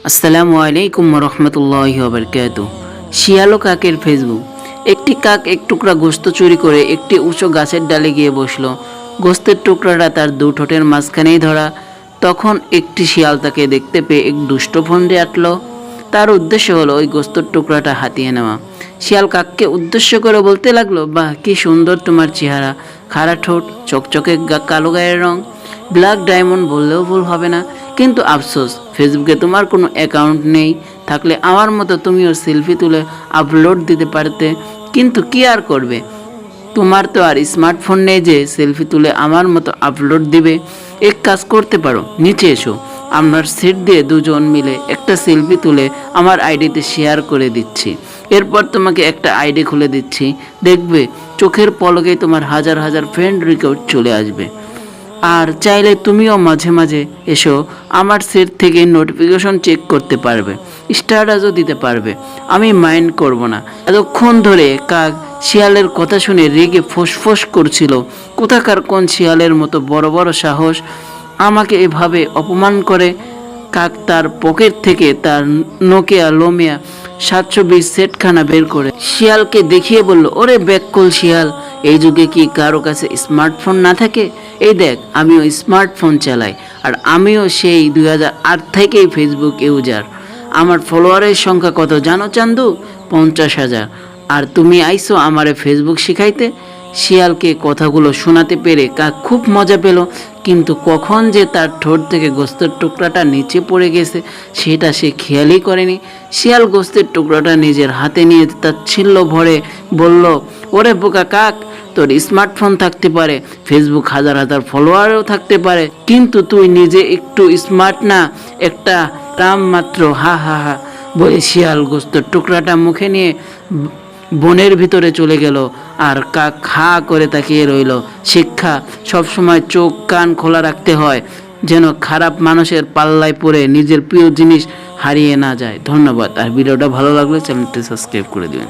আসসালামু আলাইকুম রহমতুল্লাহি ওয়া বারাকাতুহু। শিয়াল ও কাকের ফেসবুক। একটি কাক এক টুকরা গোশত চুরি করে একটি উঁচু গাছের ডালে গিয়ে বসলো। গোশতের টুকরাটা তার দু ঠোঁটের মাঝখানেই ধরা। তখন একটি শিয়াল তাকে দেখতে পেয়ে এক দুষ্ট ফন্দি আঁটলো। তার উদ্দেশ্য হলো ওই গোশতের টুকরাটা হাতিয়ে নেওয়া। শিয়াল কাককে উদ্দেশ্য করে বলতে লাগলো, বাহ কি সুন্দর তোমার চেহারা, খাড়া ঠোঁট, চকচকে কালো গায়ের রং। ব্ল্যাক ডায়মন্ড বললেও ভুল হবে না। কিন্তু আফসোস, ফেসবুকে তোমার কোনো অ্যাকাউন্ট নেই। থাকলে আমার মতো তুমিও সেলফি তুলে আপলোড দিতে পারতে, কিন্তু কি আর করবে, তোমার তো আর স্মার্টফোন নেই যে সেলফি তুলে আমার মতো আপলোড দিবে। এক কাজ করতে পারো, নিচে এসো, আমার সিট দিয়ে দুজন মিলে একটা সেলফি তুলে আমার আইডিতে শেয়ার করে দিচ্ছি। এরপর তোমাকে একটা আইডি খুলে দিচ্ছি, দেখবে চোখের পলকেই তোমার হাজার হাজার ফ্রেন্ড রিকোয়েস্ট চলে আসবে। আর চাইলে তুমিও মাঝে মাঝে এসো, আমার সেট থেকে নোটিফিকেশন চেক করতে পারবে, স্ট্যাটাসও দিতে পারবে, আমি মাইন্ড করব না। এতক্ষণ ধরে কাক শিয়ালের কথা শুনে রেগে ফোঁস করছিল, কোথাকার কোন শিয়ালের মতো বড় বড় সাহস, আমাকে এভাবে অপমান করে। কাক তার পকেট থেকে তার নোকিয়া লোমিয়া 720 সেটখানা বের করে শিয়ালকে দেখিয়ে বলল, ওরে ব্যাককল শিয়াল, এই যুগে কি কারো কাছে স্মার্টফোন না থাকে? এই দেখ, আমিও স্মার্টফোন চালাই, আর আমিও সেই 2008 থেকেই ফেসবুক ইউজার। আমার ফলোয়ারের সংখ্যা কত জানো চান্দু? 50,000। আর তুমি আইসো আমারে ফেসবুক শিখাইতে? শিয়ালকে কথাগুলো শোনাতে পেরে কাক খুব মজা পেল, কিন্তু কখন যে তার ঠোঁট থেকে গোস্তের টুকরাটা নিচে পড়ে গেছে সেটা সে খেয়ালই করেনি। শিয়াল গোস্তের টুকরাটা নিজের হাতে নিয়ে তাচ্ছিল্য ভরে বলল, ওরে বোকা কাক, তোর স্মার্টফোন থাকতে পারে, ফেসবুক হাজার হাজার ফলোয়ারও থাকতে পারে, কিন্তু তুই নিজে একটু স্মার্ট না, একটা রাম মাত্র, হা হা হা বলে শিয়াল গোস্তের টুকরাটা মুখে নিয়ে বনের ভিতরে চলে গেল। আর কাক হা করে তাকিয়ে রইল। শিক্ষা, সবসময় চোখ কান খোলা রাখতে হয়, যেন খারাপ মানুষের পাল্লায় পড়ে নিজের প্রিয় জিনিস হারিয়ে না যায়। ধন্যবাদ। আর ভিডিওটা ভালো লাগলে চ্যানেলটি সাবস্ক্রাইব করে দিবেন।